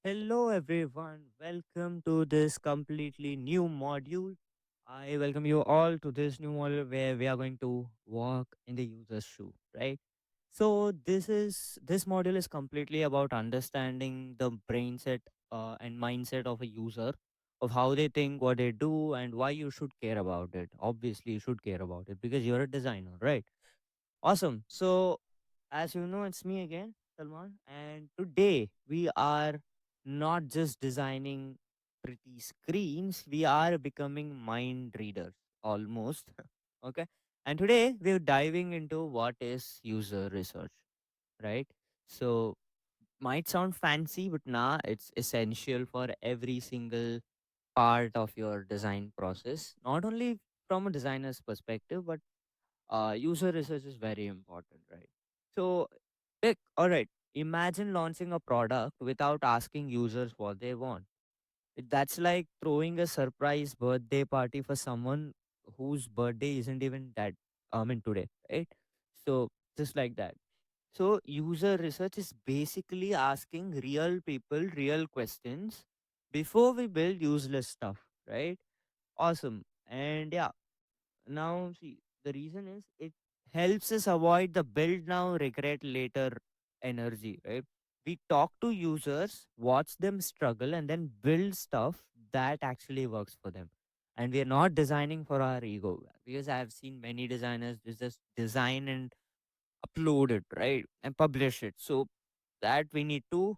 Hello, everyone. Welcome to this completely new module. I welcome you all to this new module where we are going to walk in the user's shoe, right? So this module is completely about understanding the brain set and mindset of a user, of how they think, what they do, and why you should care about it. Obviously, you should care about it because you're a designer, right? Awesome. So, as you know, it's me again, Salman, and today we are not just designing pretty screens, we are becoming mind readers almost. Okay. And today we're diving into what is user research, right? So, might sound fancy, but nah, it's essential for every single part of your design process, not only from a designer's perspective, but user research is very important, right? So, all right, imagine launching a product without asking users what they want. That's like throwing a surprise birthday party for someone whose birthday isn't even that, today, right? So, just like that. So, user research is basically asking real people real questions before we build useless stuff, right? Awesome. And yeah, now, see, the reason is it helps us avoid the build now, regret later energy, right? We talk to users, watch them struggle, and then build stuff that actually works for them. And we are not designing for our ego because I have seen many designers just design and upload it, right? And publish it. So that we need to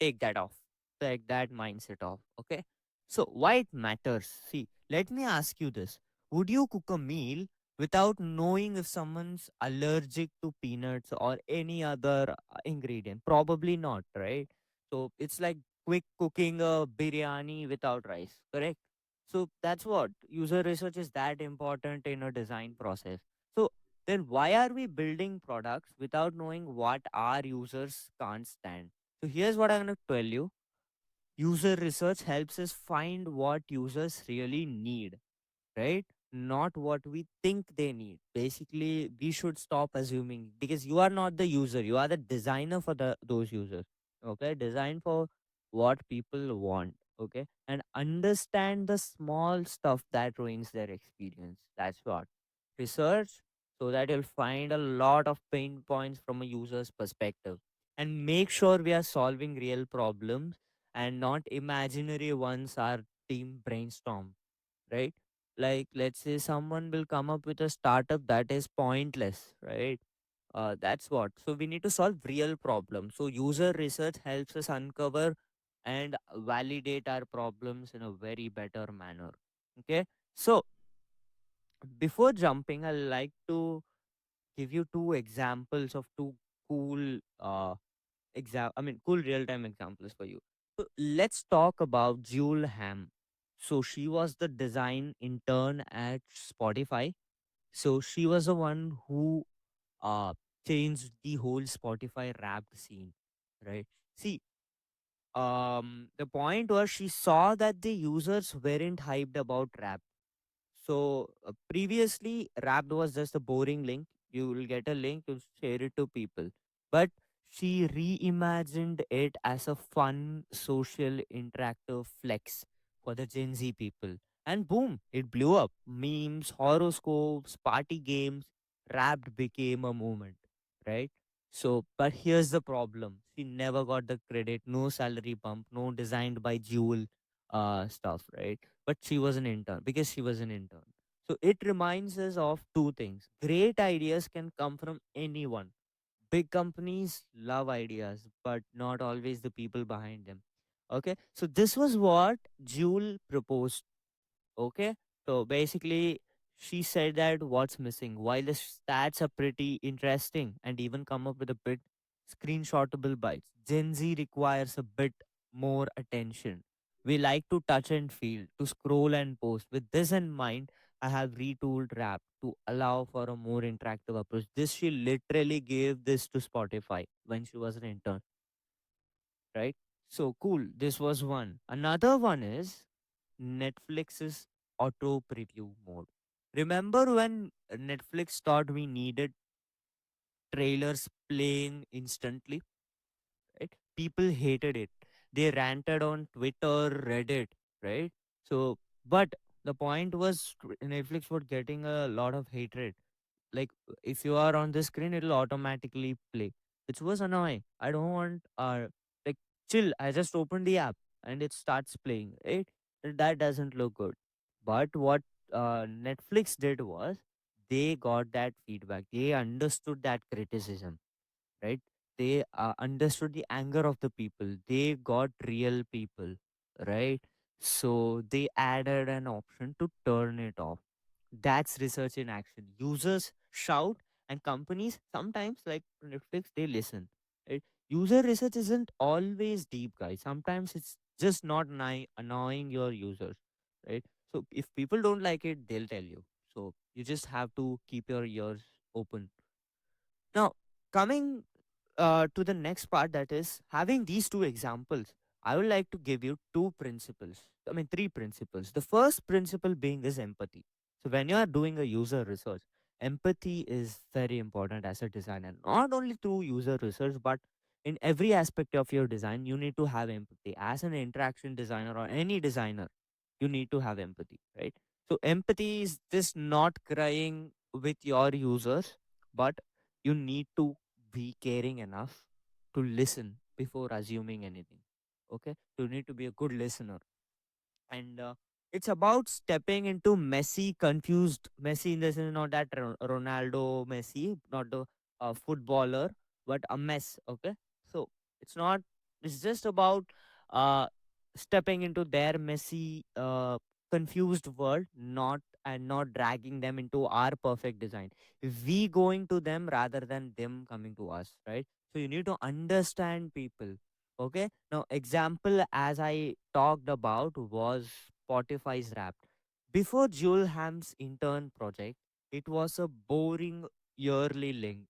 take that off, take that mindset off. Okay. So, why it matters? See, let me ask you this. Would you cook a meal without knowing if someone's allergic to peanuts or any other ingredient? Probably not, right? So, it's like quick cooking a biryani without rice, correct? So, that's what user research is that important in a design process. So, then why are we building products without knowing what our users can't stand? So here's what I'm going to tell you. User research helps us find what users really need, right? Not what we think they need. Basically, we should stop assuming because you are not the user, you are the designer for those users. Okay, design for what people want. Okay, and understand the small stuff that ruins their experience. That's what research, so that you'll find a lot of pain points from a user's perspective and make sure we are solving real problems and not imaginary ones our team brainstorm, right? Like, let's say someone will come up with a startup that is pointless, right? That's what. So, we need to solve real problems. So, user research helps us uncover and validate our problems in a very better manner. Okay. So, before jumping, I like to give you two examples of two cool cool real-time examples for you. So let's talk about Jewel Ham. So she was the design intern at Spotify. So she was the one who uh changed the whole Spotify rap scene, right? See, the point was she saw that the users weren't hyped about rap. So previously, Wrapped was just a boring link. You will get a link, you share it to people. But she reimagined it as a fun, social, interactive flex for the Gen Z people. And boom, it blew up. Memes, horoscopes, party games, Wrapped became a movement, right? So, but here's the problem. She never got the credit, no salary bump, no designed by Jewel stuff, right? But she was an intern because she was an intern. So it reminds us of two things. Great ideas can come from anyone. Big companies love ideas, but not always the people behind them. Okay. So this was what Jewel proposed. Okay. So basically, she said that what's missing. While the stats are pretty interesting and even come up with a bit screenshotable bites, Gen Z requires a bit more attention. We like to touch and feel, to scroll and post. With this in mind, I have retooled Rap to allow for a more interactive approach. This she literally gave this to Spotify when she was an intern, right? So cool. This was one. Another one is Netflix's auto preview mode. Remember when Netflix thought we needed trailers playing instantly, right? people hated it. They ranted on Twitter, Reddit, right? So, but the point was Netflix was getting a lot of hatred. Like if you are on the screen, it'll automatically play, which was annoying. I don't want like chill. I just opened the app and it starts playing. Right? That doesn't look good. But what Netflix did was they got that feedback. They understood that criticism, right? They understood the anger of the people. They got real people, right? So they added an option to turn it off. That's research in action. Users shout, and companies sometimes, like Netflix, they listen. Right? User research isn't always deep, guys. Sometimes it's just not annoying your users, right? So if people don't like it, they'll tell you. So you just have to keep your ears open. Now, coming to the next part, that is having these two examples, I would like to give you two principles. I mean, three principles. The first principle being is empathy. So, when you are doing a user research, empathy is very important as a designer, not only through user research, but in every aspect of your design, you need to have empathy. As an interaction designer or any designer, you need to have empathy, right? So, empathy is just not crying with your users, but you need to be caring enough to listen before assuming anything. Okay, you need to be a good listener, and it's about stepping into messy, confused, messy in the sense not that Ronaldo Messi, not the footballer, but a mess. Okay, so it's not. It's just about uh, stepping into their messy, confused world, not dragging them into our perfect design. We going to them rather than them coming to us, right? So you need to understand people. Okay. Now, example as I talked about was Spotify's rap. Before Joel Ham's intern project, it was a boring yearly link,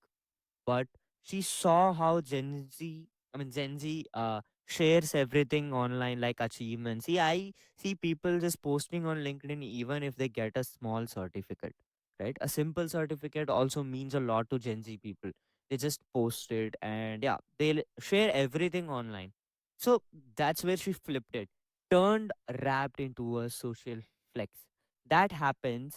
but she saw how Gen Z shares everything online like achievements. See, I see people just posting on LinkedIn even if they get a small certificate, right? A simple certificate also means a lot to Gen Z people. They just post it and yeah, they share everything online. So that's where she flipped it, turned Wrapped into a social flex. That happened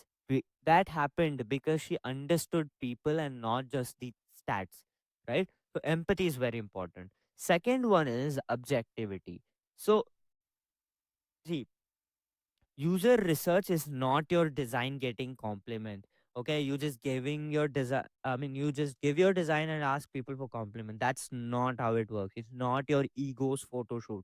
because she understood people and not just the stats, right? So empathy is very important. Second one is objectivity. So see, user research is not your design getting compliment. Okay, you just giving your design. I mean, you just give your design and ask people for compliment. That's not how it works. It's not your ego's photo shoot.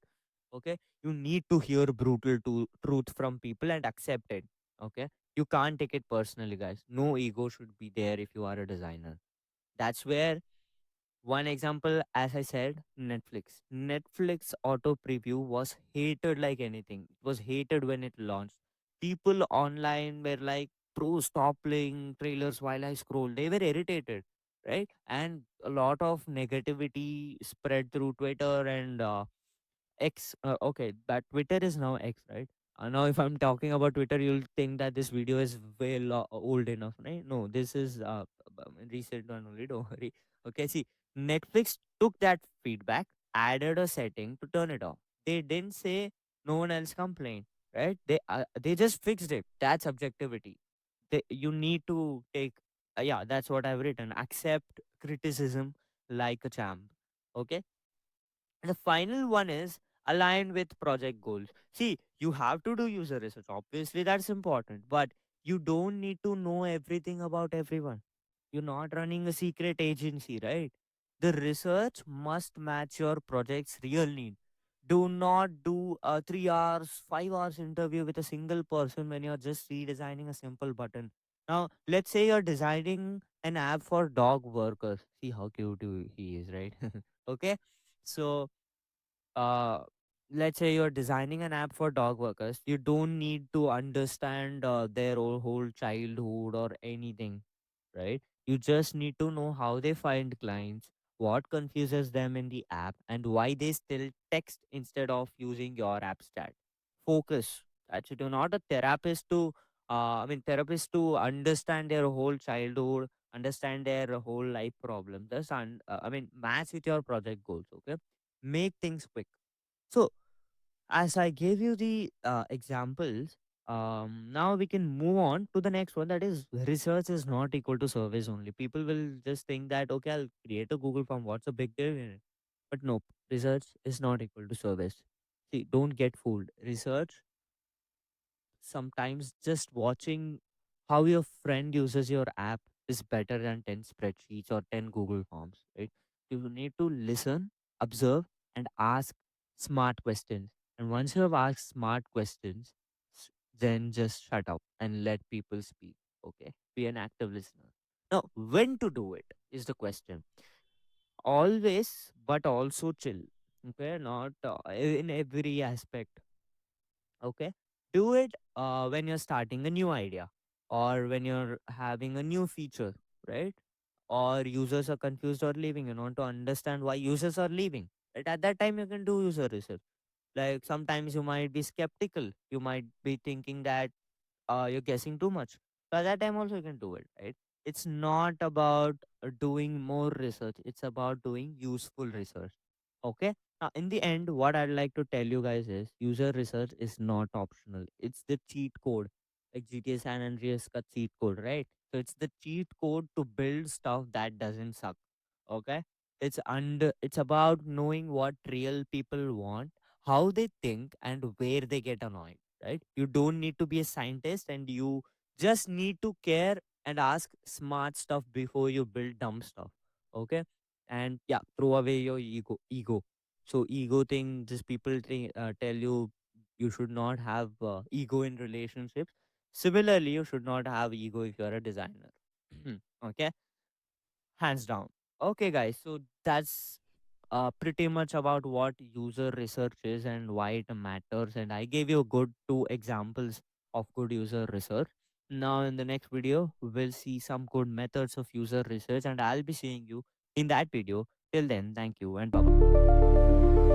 Okay, you need to hear brutal truth from people and accept it. Okay, you can't take it personally, guys. No ego should be there if you are a designer. That's where one example, as I said, Netflix. Netflix auto preview was hated like anything. It was hated when it launched. People online were like, "Bro, stop playing trailers while I scroll." They were irritated, right? And a lot of negativity spread through Twitter and X. Okay, that Twitter is now X, right? Now, if I'm talking about Twitter, you'll think that this video is way old enough, right? No, this is recent one only. Don't worry. Okay, see, Netflix took that feedback, added a setting to turn it off. They didn't say no one else complained, right? They just fixed it. That's objectivity. You need to take. Yeah, that's what I've written. Accept criticism like a champ. Okay, the final one is align with project goals. See, you have to do user research. Obviously, that's important, but you don't need to know everything about everyone. You're not running a secret agency, right? The research must match your project's real need. Do not do a 3 hours, 5 hours interview with a single person when you're just redesigning a simple button. Now, let's say you're designing an app for dog workers. See how cute he is, right? Okay. So uh, let's say you're designing an app for dog workers, you don't need to understand their whole childhood or anything, right? You just need to know how they find clients, what confuses them in the app, and why they still text instead of using your app's chat. Focus. That's it. You're not a therapist to, therapist to understand their whole childhood, understand their whole life problem. Just, match with your project goals, okay? make things quick. So as I gave you the examples, now we can move on to the next one. That is, research is not equal to service only. People will just think that, okay, I'll create a Google form. What's a big deal in it? But nope, research is not equal to service. See, don't get fooled. Research, sometimes just watching how your friend uses your app is better than 10 spreadsheets or 10 Google forms, right? You need to listen, observe, and ask smart questions. And once you have asked smart questions, then just shut up and let people speak. Okay, be an active listener. Now, when to do it is the question. Always, but also chill. Okay, not in every aspect. Okay, do it when you're starting a new idea, or when you're having a new feature, right? Or users are confused or leaving, you want to understand why users are leaving, right? At that time you can do user research. Like, sometimes you might be skeptical, you might be thinking that you're guessing too much. So at that time also you can do it, right? It's not about doing more research, it's about doing useful research. Okay. Now, in the end, what I'd like to tell you guys is user research is not optional. It's the cheat code, like GTA San Andreas ka cheat code, right? So it's the cheat code to build stuff that doesn't suck. Okay. It's about knowing what real people want, how they think, and where they get annoyed, right? You don't need to be a scientist, and you just need to care and ask smart stuff before you build dumb stuff. Okay. And yeah, throw away your ego. So ego thing, just people tell you you should not have ego in relationships. Similarly, you should not have ego if you're a designer. Okay, hands down. Okay, guys, so that's pretty much about what user research is and why it matters. And I gave you good two examples of good user research. Now, in the next video, we'll see some good methods of user research, and I'll be seeing you in that video. Till then, thank you and bye bye.